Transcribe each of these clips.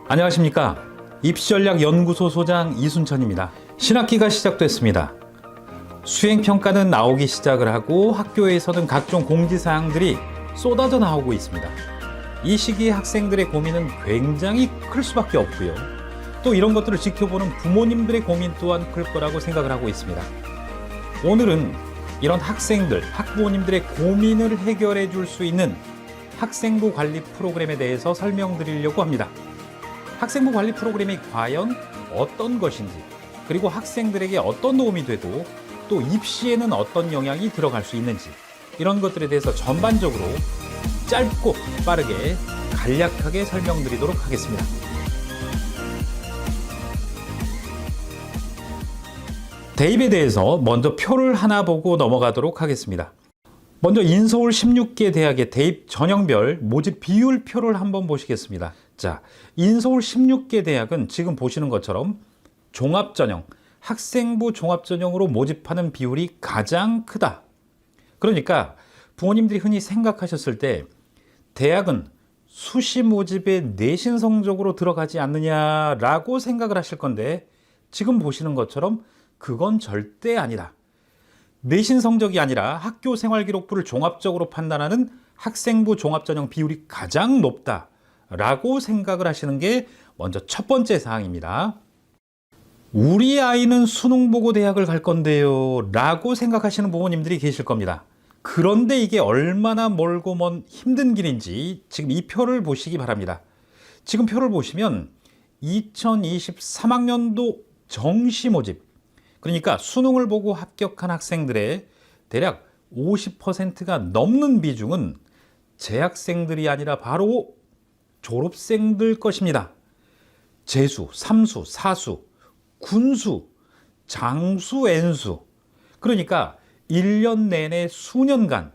안녕하십니까. 입시전략연구소 소장 이순천입니다. 신학기가 시작됐습니다. 수행평가는 나오기 시작을 하고 학교에서는 각종 공지사항들이 쏟아져 나오고 있습니다. 이 시기에 학생들의 고민은 굉장히 클 수밖에 없고요. 또 이런 것들을 지켜보는 부모님들의 고민 또한 클 거라고 생각을 하고 있습니다. 오늘은 이런 학생들, 학부모님들의 고민을 해결해 줄 수 있는 학생부 관리 프로그램에 대해서 설명드리려고 합니다. 학생부 관리 프로그램이 과연 어떤 것인지, 그리고 학생들에게 어떤 도움이 되고 또 입시에는 어떤 영향이 들어갈 수 있는지, 이런 것들에 대해서 전반적으로 짧고 빠르게 간략하게 설명드리도록 하겠습니다. 대입에 대해서 먼저 표를 하나 보고 넘어가도록 하겠습니다. 먼저 인서울 16개 대학의 대입 전형별 모집 비율표를 한번 보시겠습니다. 자, 인서울 16개 대학은 지금 보시는 것처럼 종합전형, 학생부 종합전형으로 모집하는 비율이 가장 크다. 그러니까 부모님들이 흔히 생각하셨을 때 대학은 수시 모집에 내신 성적으로 들어가지 않느냐라고 생각을 하실 건데, 지금 보시는 것처럼 그건 절대 아니다. 내신 성적이 아니라 학교 생활기록부를 종합적으로 판단하는 학생부 종합전형 비율이 가장 높다라고 생각을 하시는 게 먼저 첫 번째 사항입니다. 우리 아이는 수능 보고 대학을 갈 건데요 라고 생각하시는 부모님들이 계실 겁니다. 그런데 이게 얼마나 멀고 먼 힘든 길인지 지금 이 표를 보시기 바랍니다. 지금 표를 보시면 2023학년도 정시 모집, 그러니까 수능을 보고 합격한 학생들의 대략 50%가 넘는 비중은 재학생들이 아니라 바로 졸업생들 것입니다. 재수, 삼수, 사수, 군수, 장수, N수, 그러니까 1년 내내 수년간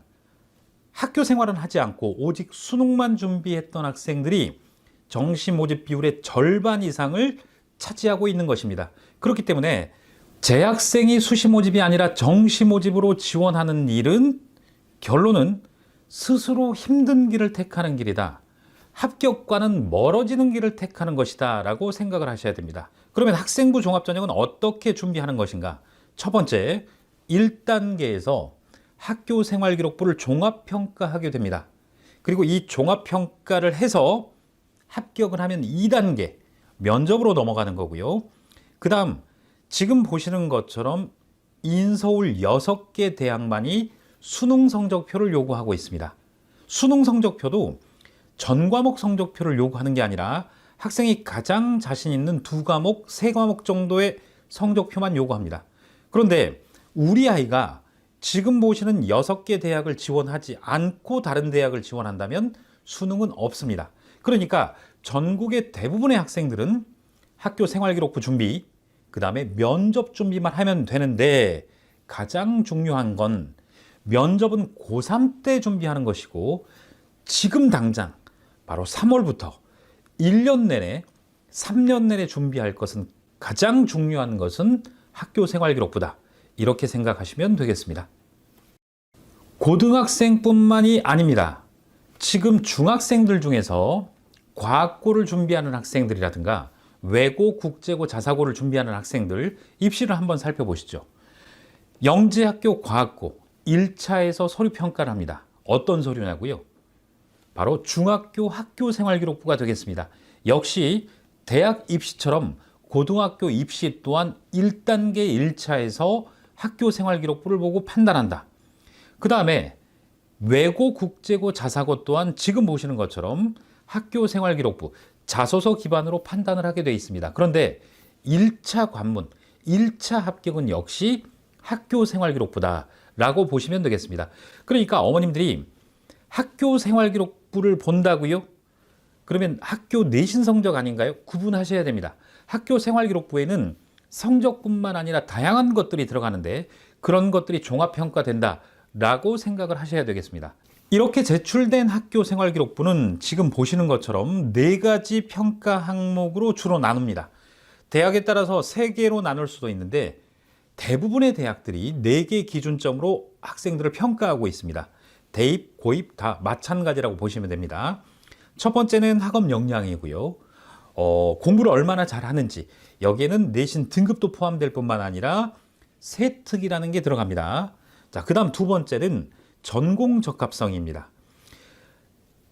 학교 생활은 하지 않고 오직 수능만 준비했던 학생들이 정시 모집 비율의 절반 이상을 차지하고 있는 것입니다. 그렇기 때문에 재학생이 수시 모집이 아니라 정시 모집으로 지원하는 일은 결론은 스스로 힘든 길을 택하는 길이다. 합격과는 멀어지는 길을 택하는 것이다 라고 생각을 하셔야 됩니다. 그러면 학생부 종합전형은 어떻게 준비하는 것인가? 첫 번째, 1단계에서 학교 생활기록부를 종합평가하게 됩니다. 그리고 이 종합평가를 해서 합격을 하면 2단계, 면접으로 넘어가는 거고요. 그 다음 지금 보시는 것처럼 인서울 6개 대학만이 수능 성적표를 요구하고 있습니다. 수능 성적표도 전 과목 성적표를 요구하는 게 아니라 학생이 가장 자신 있는 2과목, 3과목 정도의 성적표만 요구합니다. 그런데 우리 아이가 지금 보시는 6개 대학을 지원하지 않고 다른 대학을 지원한다면 수능은 없습니다. 그러니까 전국의 대부분의 학생들은 학교 생활기록부 준비, 그 다음에 면접 준비만 하면 되는데, 가장 중요한 건 면접은 고3 때 준비하는 것이고, 지금 당장 바로 3월부터 1년 내내 3년 내내 준비할 것은, 가장 중요한 것은 학교 생활기록부다. 이렇게 생각하시면 되겠습니다. 고등학생뿐만이 아닙니다. 지금 중학생들 중에서 과학고를 준비하는 학생들이라든가 외고, 국제고, 자사고를 준비하는 학생들 입시를 한번 살펴보시죠. 영재학교 과학고 1차에서 서류 평가를 합니다. 어떤 서류냐고요? 바로 중학교 학교 생활기록부가 되겠습니다. 역시 대학 입시처럼 고등학교 입시 또한 1단계 1차에서 학교 생활기록부를 보고 판단한다. 그 다음에 외고, 국제고, 자사고 또한 지금 보시는 것처럼 학교 생활기록부, 자소서 기반으로 판단을 하게 되어 있습니다. 그런데 1차 관문, 1차 합격은 역시 학교 생활기록부다 라고 보시면 되겠습니다. 그러니까 어머님들이 학교 생활기록부를 본다고요? 그러면 학교 내신 성적 아닌가요? 구분하셔야 됩니다. 학교 생활기록부에는 성적뿐만 아니라 다양한 것들이 들어가는데, 그런 것들이 종합평가된다 라고 생각을 하셔야 되겠습니다. 이렇게 제출된 학교 생활기록부는 지금 보시는 것처럼 4가지 평가 항목으로 주로 나눕니다. 대학에 따라서 3개로 나눌 수도 있는데, 대부분의 대학들이 4개 기준점으로 학생들을 평가하고 있습니다. 대입, 고입 다 마찬가지라고 보시면 됩니다. 첫 번째는 학업 역량이고요. 공부를 얼마나 잘하는지, 여기에는 내신 등급도 포함될 뿐만 아니라 세특이라는 게 들어갑니다. 자, 그 다음 두 번째는 전공 적합성입니다.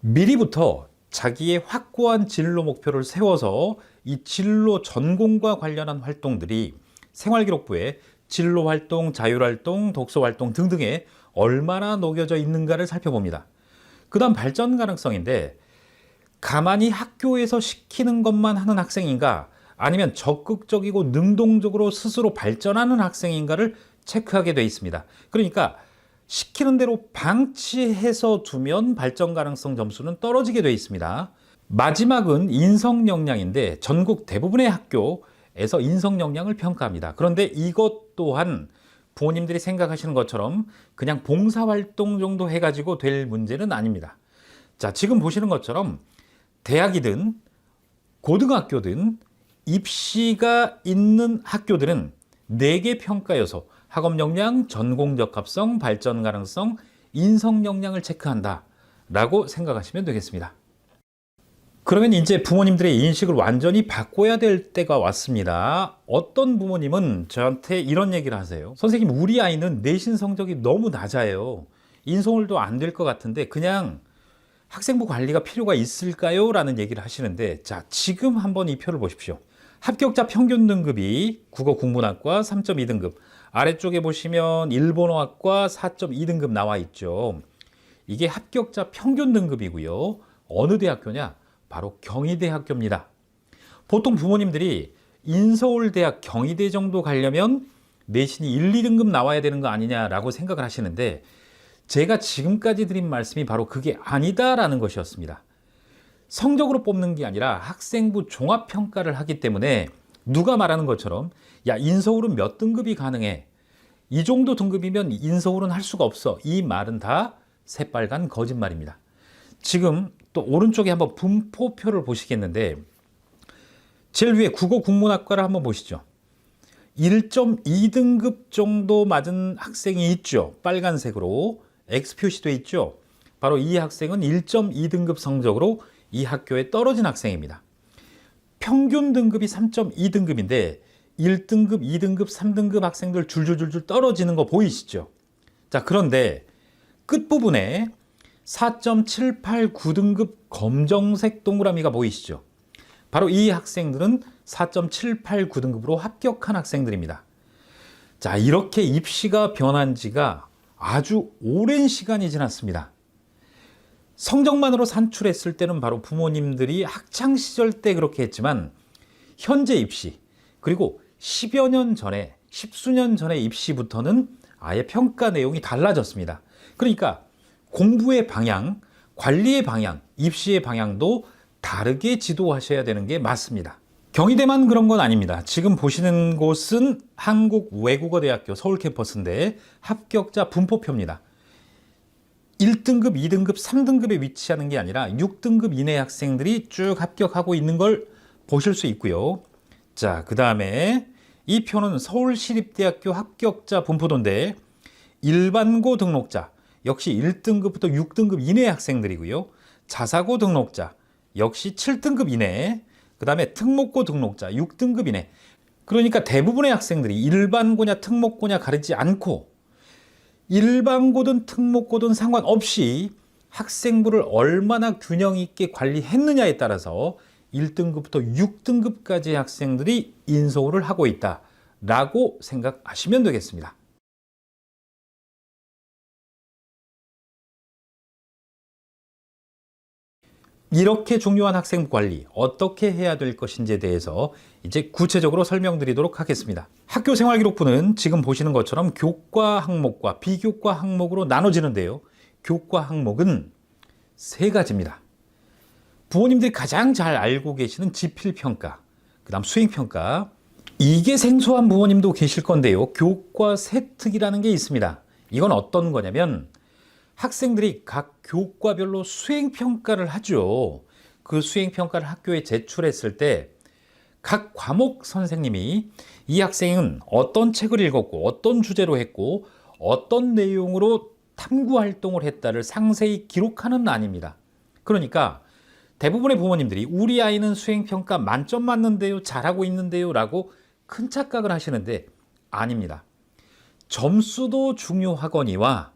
미리부터 자기의 확고한 진로 목표를 세워서 이 진로 전공과 관련한 활동들이 생활기록부에 진로활동, 자율활동, 독서활동 등등에 얼마나 녹여져 있는가를 살펴봅니다. 그 다음 발전 가능성인데, 가만히 학교에서 시키는 것만 하는 학생인가, 아니면 적극적이고 능동적으로 스스로 발전하는 학생인가를 체크하게 되어 있습니다. 그러니까 시키는 대로 방치해서 두면 발전 가능성 점수는 떨어지게 되어 있습니다. 마지막은 인성 역량인데, 전국 대부분의 학교에서 인성 역량을 평가합니다. 그런데 이것 또한 부모님들이 생각하시는 것처럼 그냥 봉사활동 정도 해가지고 될 문제는 아닙니다. 자, 지금 보시는 것처럼 대학이든 고등학교든 입시가 있는 학교들은 4개 평가 요소, 학업 역량, 전공 적합성, 발전 가능성, 인성 역량을 체크한다 라고 생각하시면 되겠습니다. 그러면 이제 부모님들의 인식을 완전히 바꿔야 될 때가 왔습니다. 어떤 부모님은 저한테 이런 얘기를 하세요. 선생님, 우리 아이는 내신 성적이 너무 낮아요. 인서울도 안 될 것 같은데 그냥 학생부 관리가 필요가 있을까요? 라는 얘기를 하시는데, 자, 지금 한번 이 표를 보십시오. 합격자 평균 등급이 국어 국문학과 3.2등급, 아래쪽에 보시면 일본어학과 4.2등급 나와 있죠. 이게 합격자 평균 등급이고요. 어느 대학교냐? 바로 경희대학교입니다. 보통 부모님들이 인서울대학, 경희대 정도 가려면 내신이 1, 2등급 나와야 되는 거 아니냐라고 생각을 하시는데, 제가 지금까지 드린 말씀이 바로 그게 아니다라는 것이었습니다. 성적으로 뽑는 게 아니라 학생부 종합평가를 하기 때문에 누가 말하는 것처럼 야, 인서울은 몇 등급이 가능해, 이 정도 등급이면 인서울은 할 수가 없어, 이 말은 다 새빨간 거짓말입니다. 지금 또 오른쪽에 한번 분포표를 보시겠는데, 제일 위에 국어 국문학과를 한번 보시죠. 1.2등급 정도 맞은 학생이 있죠. 빨간색으로 X 표시되어 있죠. 바로 이 학생은 1.2등급 성적으로 이 학교에 떨어진 학생입니다. 평균 등급이 3.2등급인데 1등급, 2등급, 3등급 학생들 줄줄줄줄 떨어지는 거 보이시죠? 자, 그런데 끝부분에 4.789등급 검정색 동그라미가 보이시죠? 바로 이 학생들은 4.789등급으로 합격한 학생들입니다. 자, 이렇게 입시가 변한 지가 아주 오랜 시간이 지났습니다. 성적만으로 산출했을 때는 바로 부모님들이 학창시절 때 그렇게 했지만, 현재 입시, 그리고 10여 년 전에, 10수년 전의 입시부터는 아예 평가 내용이 달라졌습니다. 그러니까 공부의 방향, 관리의 방향, 입시의 방향도 다르게 지도하셔야 되는 게 맞습니다. 경희대만 그런 건 아닙니다. 지금 보시는 곳은 한국외국어대학교 서울 캠퍼스인데 합격자 분포표입니다. 1등급, 2등급, 3등급에 위치하는 게 아니라 6등급 이내 학생들이 쭉 합격하고 있는 걸 보실 수 있고요. 자, 그 다음에 이 표는 서울시립대학교 합격자 분포도인데, 일반고 등록자 역시 1등급부터 6등급 이내 학생들이고요. 자사고 등록자 역시 7등급 이내, 그 다음에 특목고 등록자 6등급 이내. 그러니까 대부분의 학생들이 일반고냐 특목고냐 가리지 않고 일반고든 특목고든 상관없이 학생부를 얼마나 균형 있게 관리했느냐에 따라서 1등급부터 6등급까지의 학생들이 인서울을 하고 있다라고 생각하시면 되겠습니다. 이렇게 중요한 학생부 관리 어떻게 해야 될 것인지에 대해서 이제 구체적으로 설명드리도록 하겠습니다. 학교 생활기록부는 지금 보시는 것처럼 교과 항목과 비교과 항목으로 나눠지는데요. 교과 항목은 3가지입니다. 부모님들이 가장 잘 알고 계시는 지필평가, 그 다음 수행평가. 이게 생소한 부모님도 계실 건데요. 교과 세특이라는 게 있습니다. 이건 어떤 거냐면 학생들이 각 교과별로 수행평가를 하죠. 그 수행평가를 학교에 제출했을 때 각 과목 선생님이 이 학생은 어떤 책을 읽었고 어떤 주제로 했고 어떤 내용으로 탐구 활동을 했다를 상세히 기록하는 란입니다. 그러니까 대부분의 부모님들이 우리 아이는 수행평가 만점 맞는데요, 잘하고 있는데요 라고 큰 착각을 하시는데 아닙니다. 점수도 중요하거니와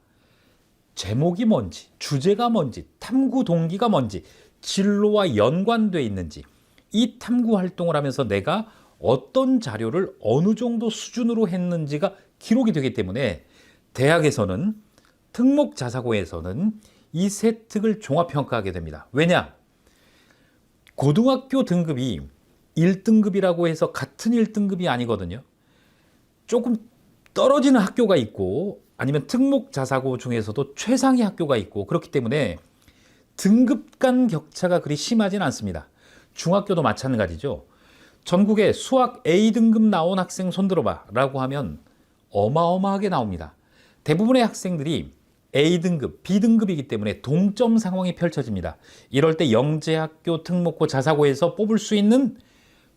제목이 뭔지, 주제가 뭔지, 탐구 동기가 뭔지, 진로와 연관돼 있는지, 이 탐구 활동을 하면서 내가 어떤 자료를 어느 정도 수준으로 했는지가 기록이 되기 때문에 대학에서는, 특목자사고에서는 이 세 특을 종합평가하게 됩니다. 왜냐? 고등학교 등급이 1등급이라고 해서 같은 1등급이 아니거든요. 조금 떨어지는 학교가 있고 아니면 특목자사고 중에서도 최상위 학교가 있고 그렇기 때문에 등급 간 격차가 그리 심하진 않습니다. 중학교도 마찬가지죠. 전국에 수학 A등급 나온 학생 손들어봐 라고 하면 어마어마하게 나옵니다. 대부분의 학생들이 A등급, B등급이기 때문에 동점 상황이 펼쳐집니다. 이럴 때 영재학교, 특목고, 자사고에서 뽑을 수 있는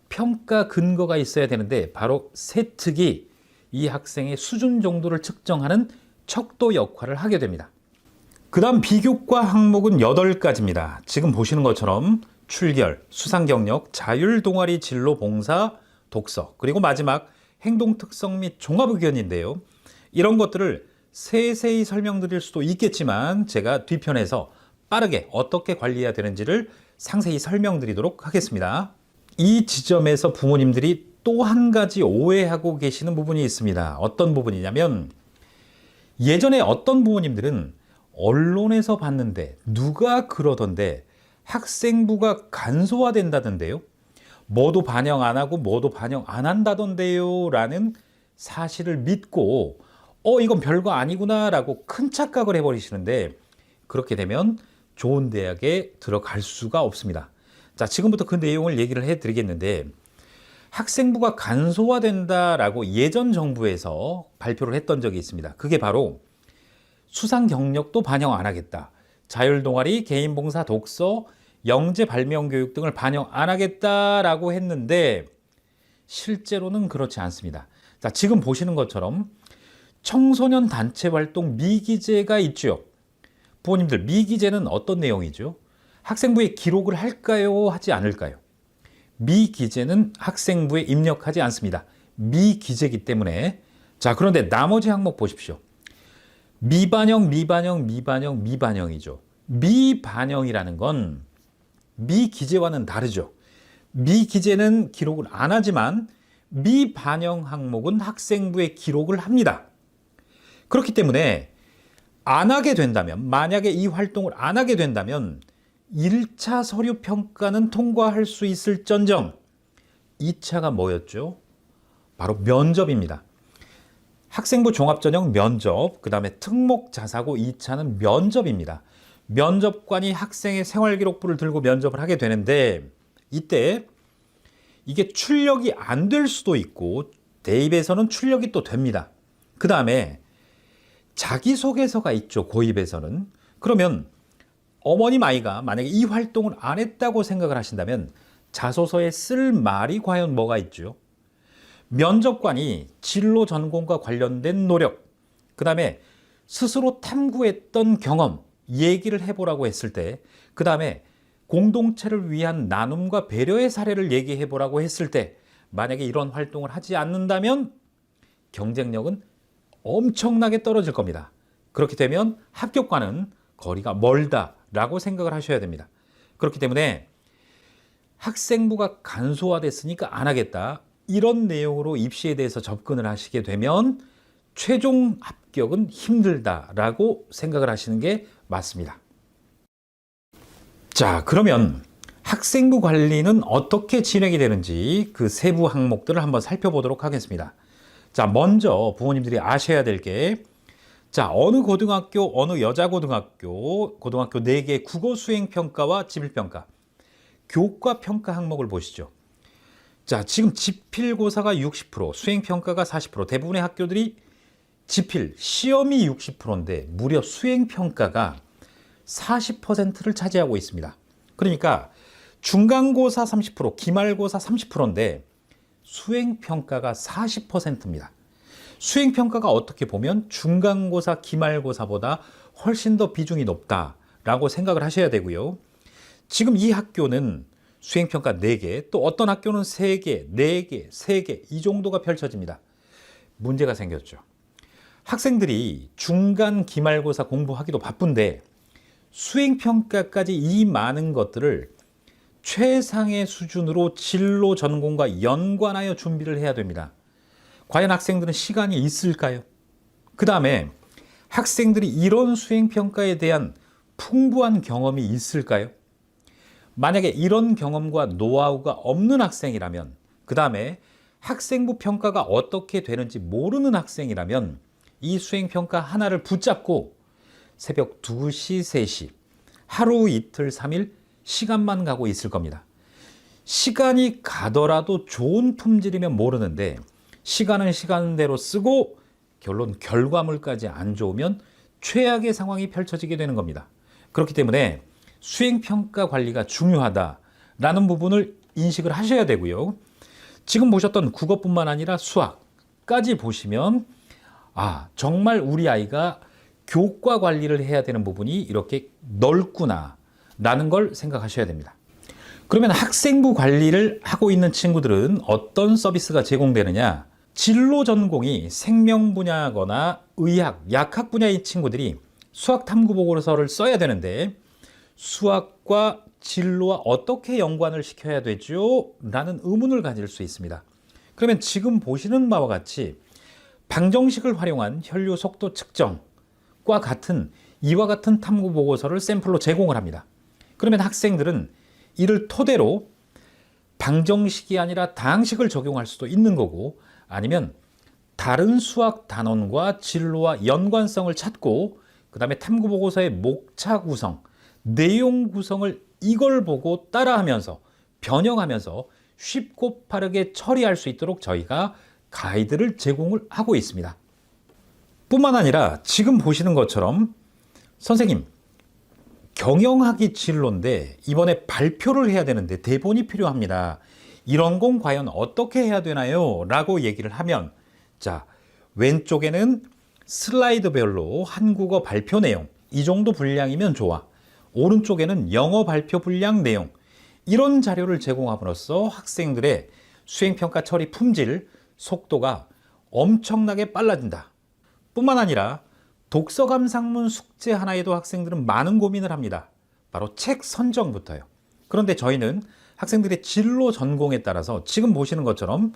평가 근거가 있어야 되는데 바로 세 특이 이 학생의 수준 정도를 측정하는 척도 역할을 하게 됩니다. 그 다음 비교과 항목은 8가지입니다. 지금 보시는 것처럼 출결, 수상경력, 자율동아리 진로 봉사, 독서, 그리고 마지막 행동특성 및 종합의견인데요. 이런 것들을 세세히 설명드릴 수도 있겠지만 제가 뒤편에서 빠르게 어떻게 관리해야 되는지를 상세히 설명드리도록 하겠습니다. 이 지점에서 부모님들이 또 한 가지 오해하고 계시는 부분이 있습니다. 어떤 부분이냐면 예전에 어떤 부모님들은 언론에서 봤는데 누가 그러던데 학생부가 간소화된다던데요. 뭐도 반영 안 하고 뭐도 반영 안 한다던데요 라는 사실을 믿고 이건 별거 아니구나 라고 큰 착각을 해버리시는데 그렇게 되면 좋은 대학에 들어갈 수가 없습니다. 자, 지금부터 그 내용을 얘기를 해드리겠는데 학생부가 간소화된다라고 예전 정부에서 발표를 했던 적이 있습니다. 그게 바로 수상 경력도 반영 안 하겠다. 자율동아리, 개인봉사, 독서, 영재 발명교육 등을 반영 안 하겠다라고 했는데 실제로는 그렇지 않습니다. 자, 지금 보시는 것처럼 청소년 단체 활동 미기재가 있죠. 부모님들, 미기재는 어떤 내용이죠? 학생부에 기록을 할까요? 하지 않을까요? 미기재는 학생부에 입력하지 않습니다. 미기재이기 때문에. 자, 그런데 나머지 항목 보십시오. 미반영, 미반영, 미반영, 미반영이죠. 미반영이라는 건 미기재와는 다르죠. 미기재는 기록을 안 하지만 미반영 항목은 학생부에 기록을 합니다. 그렇기 때문에 안 하게 된다면, 만약에 이 활동을 안 하게 된다면 1차 서류 평가는 통과할 수 있을전정 2차가 뭐였죠? 바로 면접입니다. 학생부 종합전형 면접, 그 다음에 특목자사고 2차는 면접입니다. 면접관이 학생의 생활기록부를 들고 면접을 하게 되는데 이때 이게 출력이 안 될 수도 있고 대입에서는 출력이 또 됩니다. 그 다음에 자기소개서가 있죠. 고입에서는. 그러면 어머님 아이가 만약에 이 활동을 안 했다고 생각을 하신다면 자소서에 쓸 말이 과연 뭐가 있죠? 면접관이 진로 전공과 관련된 노력, 그 다음에 스스로 탐구했던 경험, 얘기를 해보라고 했을 때, 그 다음에 공동체를 위한 나눔과 배려의 사례를 얘기해보라고 했을 때, 만약에 이런 활동을 하지 않는다면 경쟁력은 엄청나게 떨어질 겁니다. 그렇게 되면 합격과는 거리가 멀다라고 생각을 하셔야 됩니다. 그렇기 때문에 학생부가 간소화됐으니까 안 하겠다. 이런 내용으로 입시에 대해서 접근을 하시게 되면 최종 합격은 힘들다라고 생각을 하시는 게 맞습니다. 자, 그러면 학생부 관리는 어떻게 진행이 되는지 그 세부 항목들을 한번 살펴보도록 하겠습니다. 자, 먼저 부모님들이 아셔야 될 게, 자, 어느 고등학교, 어느 여자고등학교, 고등학교 4개 국어 수행평가와 지필평가, 교과평가 항목을 보시죠. 자, 지금 지필고사가 60%, 수행평가가 40%, 대부분의 학교들이 지필, 시험이 60%인데 무려 수행평가가 40%를 차지하고 있습니다. 그러니까 중간고사 30%, 기말고사 30%인데 수행평가가 40%입니다. 수행평가가 어떻게 보면 중간고사, 기말고사보다 훨씬 더 비중이 높다라고 생각을 하셔야 되고요. 지금 이 학교는 수행평가 4개, 또 어떤 학교는 3개, 4개, 3개 이 정도가 펼쳐집니다. 문제가 생겼죠. 학생들이 중간, 기말고사 공부하기도 바쁜데 수행평가까지 이 많은 것들을 최상의 수준으로 진로 전공과 연관하여 준비를 해야 됩니다. 과연 학생들은 시간이 있을까요? 그 다음에 학생들이 이런 수행평가에 대한 풍부한 경험이 있을까요? 만약에 이런 경험과 노하우가 없는 학생이라면, 그 다음에 학생부 평가가 어떻게 되는지 모르는 학생이라면 이 수행평가 하나를 붙잡고 새벽 2시, 3시, 하루 이틀, 3일 시간만 가고 있을 겁니다. 시간이 가더라도 좋은 품질이면 모르는데 시간은 시간대로 쓰고 결론 결과물까지 안 좋으면 최악의 상황이 펼쳐지게 되는 겁니다. 그렇기 때문에 수행평가 관리가 중요하다라는 부분을 인식을 하셔야 되고요. 지금 보셨던 국어뿐만 아니라 수학까지 보시면 정말 우리 아이가 교과 관리를 해야 되는 부분이 이렇게 넓구나 라는 걸 생각하셔야 됩니다. 그러면 학생부 관리를 하고 있는 친구들은 어떤 서비스가 제공되느냐? 진로 전공이 생명 분야거나 의학, 약학 분야인 친구들이 수학 탐구 보고서를 써야 되는데 수학과 진로와 어떻게 연관을 시켜야 되죠? 라는 의문을 가질 수 있습니다. 그러면 지금 보시는 바와 같이 방정식을 활용한 혈류 속도 측정과 같은 이와 같은 탐구 보고서를 샘플로 제공을 합니다. 그러면 학생들은 이를 토대로 방정식이 아니라 다항식을 적용할 수도 있는 거고, 아니면 다른 수학 단원과 진로와 연관성을 찾고 그 다음에 탐구 보고서의 목차 구성, 내용 구성을 이걸 보고 따라하면서 변형하면서 쉽고 빠르게 처리할 수 있도록 저희가 가이드를 제공을 하고 있습니다. 뿐만 아니라 지금 보시는 것처럼 선생님, 경영학이 진로인데 이번에 발표를 해야 되는데 대본이 필요합니다. 이런 건 과연 어떻게 해야 되나요? 라고 얘기를 하면, 자, 왼쪽에는 슬라이드별로 한국어 발표 내용, 이 정도 분량이면 좋아. 오른쪽에는 영어 발표 분량 내용, 이런 자료를 제공함으로써 학생들의 수행평가 처리 품질, 속도가 엄청나게 빨라진다. 뿐만 아니라 독서 감상문 숙제 하나에도 학생들은 많은 고민을 합니다. 바로 책 선정부터요. 그런데 저희는 학생들의 진로 전공에 따라서 지금 보시는 것처럼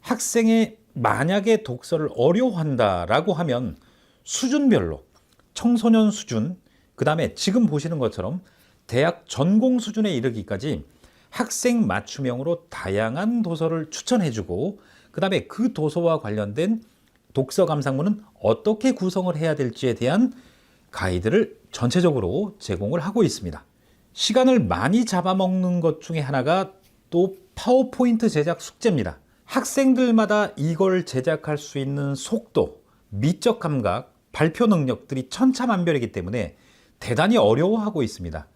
학생의 만약에 독서를 어려워한다라고 하면 수준별로 청소년 수준, 그 다음에 지금 보시는 것처럼 대학 전공 수준에 이르기까지 학생 맞춤형으로 다양한 도서를 추천해주고, 그 다음에 그 도서와 관련된 독서 감상문은 어떻게 구성을 해야 될지에 대한 가이드를 전체적으로 제공을 하고 있습니다. 시간을 많이 잡아먹는 것 중에 하나가 또 파워포인트 제작 숙제입니다. 학생들마다 이걸 제작할 수 있는 속도, 미적 감각, 발표 능력들이 천차만별이기 때문에 대단히 어려워하고 있습니다.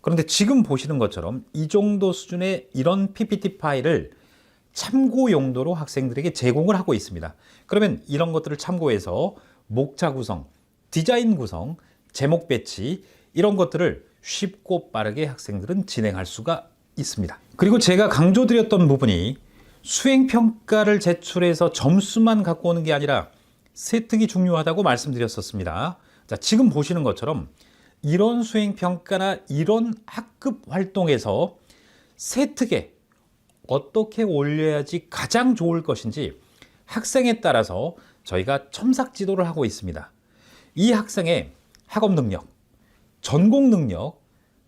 그런데 지금 보시는 것처럼 이 정도 수준의 이런 PPT 파일을 참고 용도로 학생들에게 제공을 하고 있습니다. 그러면 이런 것들을 참고해서 목차 구성, 디자인 구성, 제목 배치, 이런 것들을 쉽고 빠르게 학생들은 진행할 수가 있습니다. 그리고 제가 강조드렸던 부분이 수행평가를 제출해서 점수만 갖고 오는 게 아니라 세특이 중요하다고 말씀드렸었습니다. 자, 지금 보시는 것처럼 이런 수행평가나 이런 학급 활동에서 세특에 어떻게 올려야지 가장 좋을 것인지 학생에 따라서 저희가 첨삭 지도를 하고 있습니다. 이 학생의 학업 능력, 전공 능력,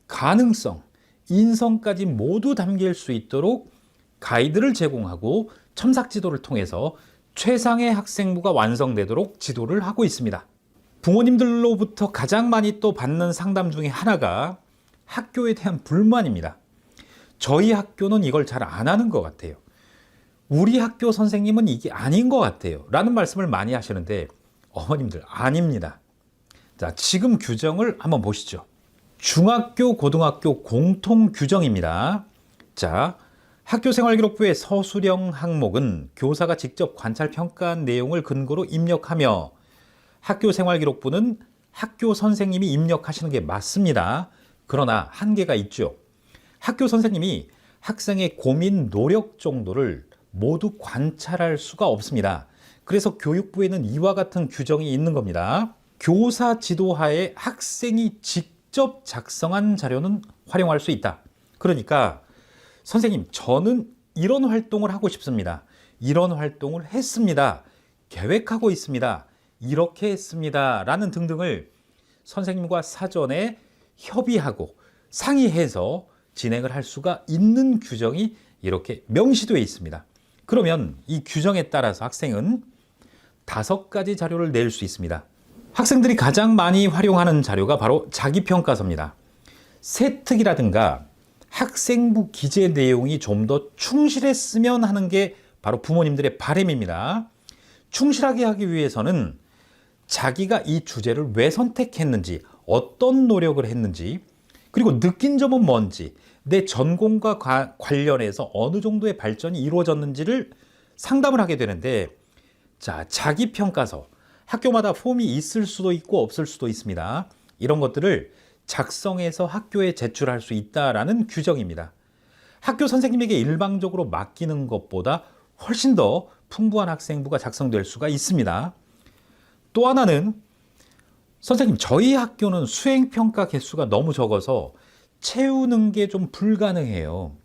가능성, 인성까지 모두 담길 수 있도록 가이드를 제공하고 첨삭 지도를 통해서 최상의 학생부가 완성되도록 지도를 하고 있습니다. 부모님들로부터 가장 많이 또 받는 상담 중에 하나가 학교에 대한 불만입니다. 저희 학교는 이걸 잘 안 하는 것 같아요. 우리 학교 선생님은 이게 아닌 것 같아요. 라는 말씀을 많이 하시는데 어머님들 아닙니다. 자, 지금 규정을 한번 보시죠. 중학교, 고등학교 공통 규정입니다. 자, 학교생활기록부의 서술형 항목은 교사가 직접 관찰 평가한 내용을 근거로 입력하며 학교생활기록부는 학교 선생님이 입력하시는 게 맞습니다. 그러나 한계가 있죠. 학교 선생님이 학생의 고민, 노력 정도를 모두 관찰할 수가 없습니다. 그래서 교육부에는 이와 같은 규정이 있는 겁니다. 교사 지도하에 학생이 직접 작성한 자료는 활용할 수 있다. 그러니까 선생님, 저는 이런 활동을 하고 싶습니다. 이런 활동을 했습니다. 계획하고 있습니다. 이렇게 했습니다. 라는 등등을 선생님과 사전에 협의하고 상의해서 진행을 할 수가 있는 규정이 이렇게 명시되어 있습니다. 그러면 이 규정에 따라서 학생은 5가지 자료를 낼 수 있습니다. 학생들이 가장 많이 활용하는 자료가 바로 자기평가서입니다. 세특이라든가 학생부 기재 내용이 좀 더 충실했으면 하는 게 바로 부모님들의 바람입니다. 충실하게 하기 위해서는 자기가 이 주제를 왜 선택했는지, 어떤 노력을 했는지, 그리고 느낀 점은 뭔지, 내 전공과 관련해서 어느 정도의 발전이 이루어졌는지를 상담을 하게 되는데, 자, 자기평가서. 학교마다 폼이 있을 수도 있고 없을 수도 있습니다. 이런 것들을 작성해서 학교에 제출할 수 있다라는 규정입니다. 학교 선생님에게 일방적으로 맡기는 것보다 훨씬 더 풍부한 학생부가 작성될 수가 있습니다. 또 하나는 선생님, 저희 학교는 수행평가 개수가 너무 적어서 채우는 게 좀 불가능해요.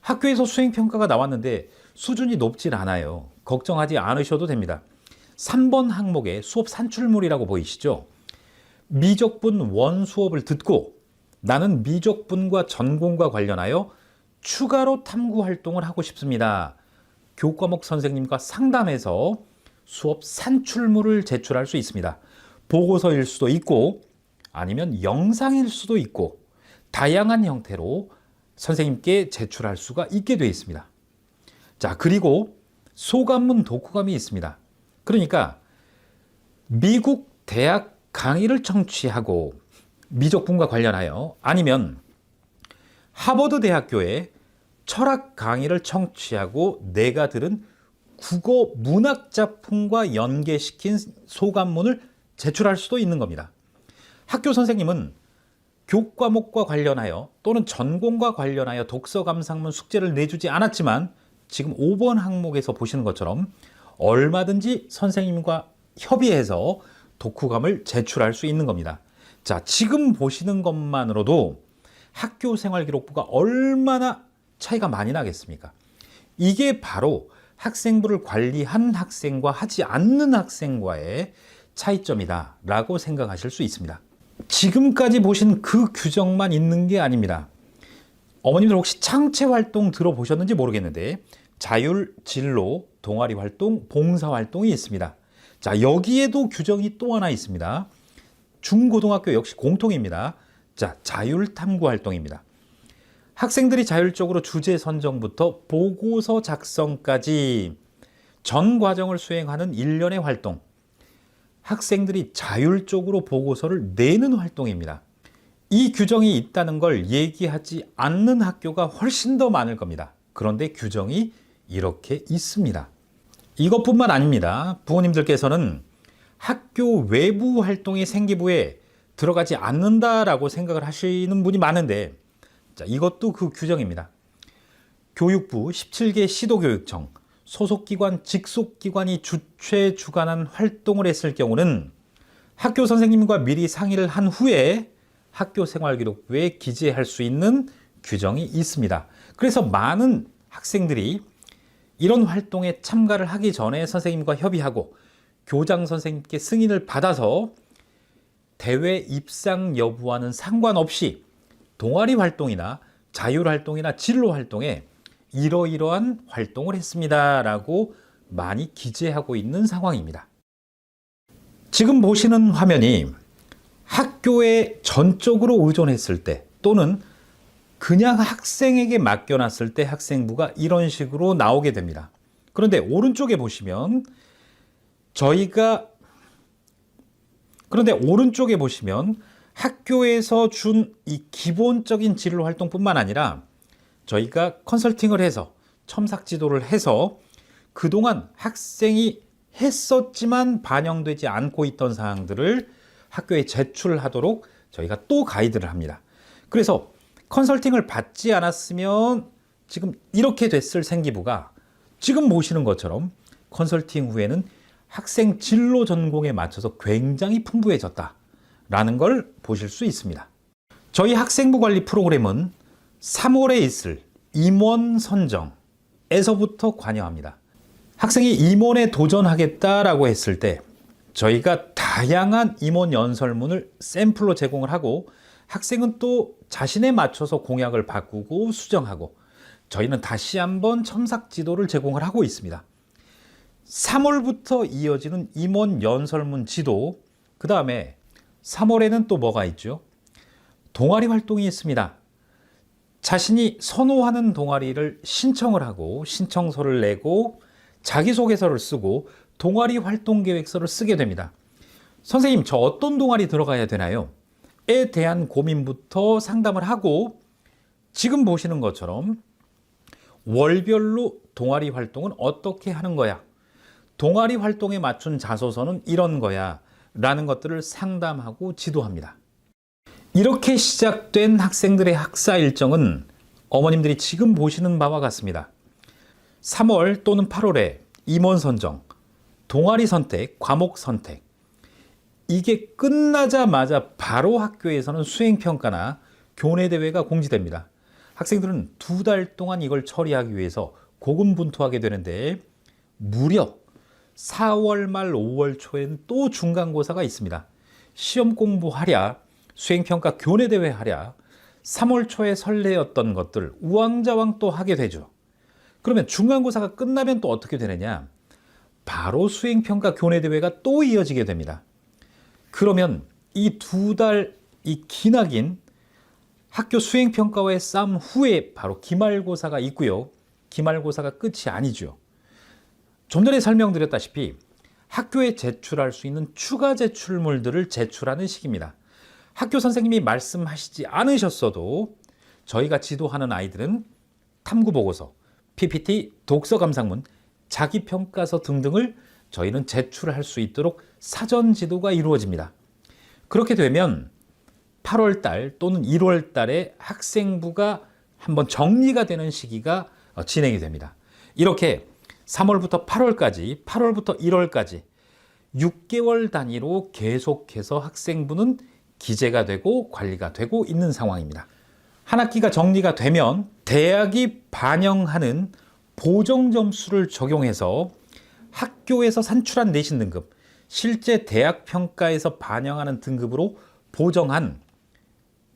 학교에서 수행평가가 나왔는데 수준이 높진 않아요. 걱정하지 않으셔도 됩니다. 3번 항목에 수업 산출물이라고 보이시죠? 미적분 원 수업을 듣고 나는 미적분과 전공과 관련하여 추가로 탐구 활동을 하고 싶습니다. 교과목 선생님과 상담해서 수업 산출물을 제출할 수 있습니다. 보고서일 수도 있고 아니면 영상일 수도 있고 다양한 형태로 선생님께 제출할 수가 있게 되어 있습니다. 자, 그리고 소감문 독후감이 있습니다. 그러니까 미국 대학 강의를 청취하고 미적분과 관련하여 아니면 하버드 대학교의 철학 강의를 청취하고 내가 들은 국어 문학 작품과 연계시킨 소감문을 제출할 수도 있는 겁니다. 학교 선생님은 교과목과 관련하여 또는 전공과 관련하여 독서 감상문 숙제를 내주지 않았지만 지금 5번 항목에서 보시는 것처럼 얼마든지 선생님과 협의해서 독후감을 제출할 수 있는 겁니다. 자, 지금 보시는 것만으로도 학교생활기록부가 얼마나 차이가 많이 나겠습니까? 이게 바로 학생부를 관리한 학생과 하지 않는 학생과의 차이점이다 라고 생각하실 수 있습니다. 지금까지 보신 그 규정만 있는 게 아닙니다. 어머님들 혹시 창체활동 들어보셨는지 모르겠는데 자율, 진로, 동아리 활동, 봉사 활동이 있습니다. 자, 여기에도 규정이 또 하나 있습니다. 중고등학교 역시 공통입니다. 자, 자율 탐구 활동입니다. 학생들이 자율적으로 주제 선정부터 보고서 작성까지 전 과정을 수행하는 일련의 활동. 학생들이 자율적으로 보고서를 내는 활동입니다. 이 규정이 있다는 걸 얘기하지 않는 학교가 훨씬 더 많을 겁니다. 그런데 규정이 이렇게 있습니다. 이것뿐만 아닙니다. 부모님들께서는 학교 외부 활동의 생기부에 들어가지 않는다라고 생각을 하시는 분이 많은데, 자, 이것도 그 규정입니다. 교육부 17개 시도교육청 소속기관, 직속기관이 주최 주관한 활동을 했을 경우는 학교 선생님과 미리 상의를 한 후에 학교생활기록부에 기재할 수 있는 규정이 있습니다. 그래서 많은 학생들이 이런 활동에 참가를 하기 전에 선생님과 협의하고 교장 선생님께 승인을 받아서 대회 입상 여부와는 상관없이 동아리 활동이나 자율 활동이나 진로 활동에 이러이러한 활동을 했습니다 라고 많이 기재하고 있는 상황입니다. 지금 보시는 화면이 학교에 전적으로 의존했을 때 또는 그냥 학생에게 맡겨놨을 때 학생부가 이런 식으로 나오게 됩니다. 그런데 오른쪽에 보시면 학교에서 준 이 기본적인 진로 활동뿐만 아니라 저희가 컨설팅을 해서 첨삭 지도를 해서 그동안 학생이 했었지만 반영되지 않고 있던 사항들을 학교에 제출하도록 저희가 또 가이드를 합니다. 그래서 컨설팅을 받지 않았으면 지금 이렇게 됐을 생기부가 지금 보시는 것처럼 컨설팅 후에는 학생 진로 전공에 맞춰서 굉장히 풍부해졌다라는 걸 보실 수 있습니다. 저희 학생부 관리 프로그램은 3월에 있을 임원 선정에서부터 관여합니다. 학생이 임원에 도전하겠다라고 했을 때 저희가 다양한 임원 연설문을 샘플로 제공을 하고 학생은 또 자신에 맞춰서 공약을 바꾸고 수정하고 저희는 다시 한번 첨삭 지도를 제공을 하고 있습니다. 3월부터 이어지는 임원 연설문 지도, 그 다음에 3월에는 또 뭐가 있죠? 동아리 활동이 있습니다. 자신이 선호하는 동아리를 신청을 하고 신청서를 내고 자기소개서를 쓰고 동아리 활동 계획서를 쓰게 됩니다. 선생님, 저 어떤 동아리 들어가야 되나요? 에 대한 고민부터 상담을 하고 지금 보시는 것처럼 월별로 동아리 활동은 어떻게 하는 거야? 동아리 활동에 맞춘 자소서는 이런 거야 라는 것들을 상담하고 지도합니다. 이렇게 시작된 학생들의 학사 일정은 어머님들이 지금 보시는 바와 같습니다. 3월 또는 8월에 임원 선정, 동아리 선택, 과목 선택. 이게 끝나자마자 바로 학교에서는 수행평가나 교내대회가 공지됩니다. 학생들은 2달 동안 이걸 처리하기 위해서 고군분투하게 되는데 무려 4월 말 5월 초에는 또 중간고사가 있습니다. 시험 공부하랴, 수행평가 교내대회 하랴, 3월 초에 설레었던 것들 우왕좌왕 또 하게 되죠. 그러면 중간고사가 끝나면 또 어떻게 되느냐? 바로 수행평가 교내대회가 또 이어지게 됩니다. 그러면 이 2달 이 기나긴 학교 수행평가와의 싸움 후에 바로 기말고사가 있고요. 기말고사가 끝이 아니죠. 좀 전에 설명드렸다시피 학교에 제출할 수 있는 추가 제출물들을 제출하는 시기입니다. 학교 선생님이 말씀하시지 않으셨어도 저희가 지도하는 아이들은 탐구보고서, PPT, 독서 감상문, 자기평가서 등등을 저희는 제출할 수 있도록 사전 지도가 이루어집니다. 그렇게 되면 8월 달 또는 1월 달에 학생부가 한번 정리가 되는 시기가 진행이 됩니다. 이렇게 3월부터 8월까지, 8월부터 1월까지 6개월 단위로 계속해서 학생부는 기재가 되고 관리가 되고 있는 상황입니다. 한 학기가 정리가 되면 대학이 반영하는 보정 점수를 적용해서 학교에서 산출한 내신 등급, 실제 대학 평가에서 반영하는 등급으로 보정한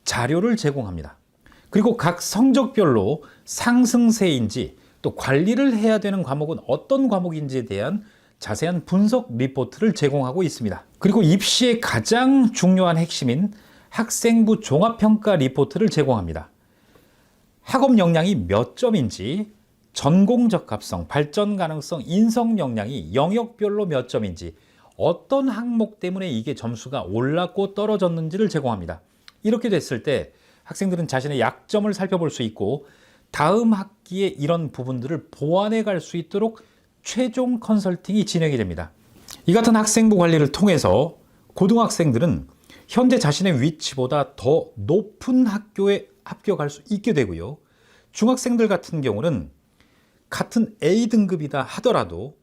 자료를 제공합니다. 그리고 각 성적별로 상승세인지 또 관리를 해야 되는 과목은 어떤 과목인지에 대한 자세한 분석 리포트를 제공하고 있습니다. 그리고 입시의 가장 중요한 핵심인 학생부 종합평가 리포트를 제공합니다. 학업 역량이 몇 점인지, 전공 적합성, 발전 가능성, 인성 역량이 영역별로 몇 점인지, 어떤 항목 때문에 이게 점수가 올랐고 떨어졌는지를 제공합니다. 이렇게 됐을 때 학생들은 자신의 약점을 살펴볼 수 있고 다음 학기에 이런 부분들을 보완해 갈 수 있도록 최종 컨설팅이 진행이 됩니다. 이 같은 학생부 관리를 통해서 고등학생들은 현재 자신의 위치보다 더 높은 학교에 합격할 수 있게 되고요. 중학생들 같은 경우는 같은 A등급이다 하더라도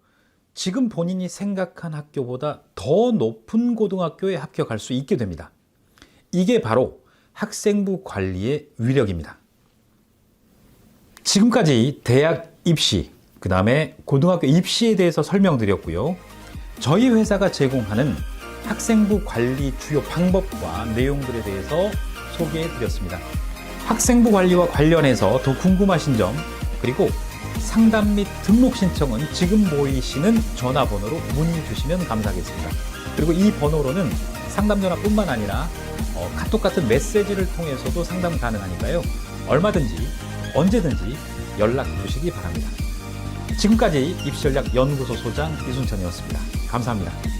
지금 본인이 생각한 학교보다 더 높은 고등학교에 합격할 수 있게 됩니다. 이게 바로 학생부 관리의 위력입니다. 지금까지 대학 입시, 그 다음에 고등학교 입시에 대해서 설명드렸고요. 저희 회사가 제공하는 학생부 관리 주요 방법과 내용들에 대해서 소개해드렸습니다. 학생부 관리와 관련해서 더 궁금하신 점, 그리고 상담 및 등록 신청은 지금 보이시는 전화번호로 문의 주시면 감사하겠습니다. 그리고 이 번호로는 상담 전화뿐만 아니라 카톡 같은 메시지를 통해서도 상담 가능하니까요. 얼마든지 언제든지 연락 주시기 바랍니다. 지금까지 입시전략연구소 소장 이순천이었습니다. 감사합니다.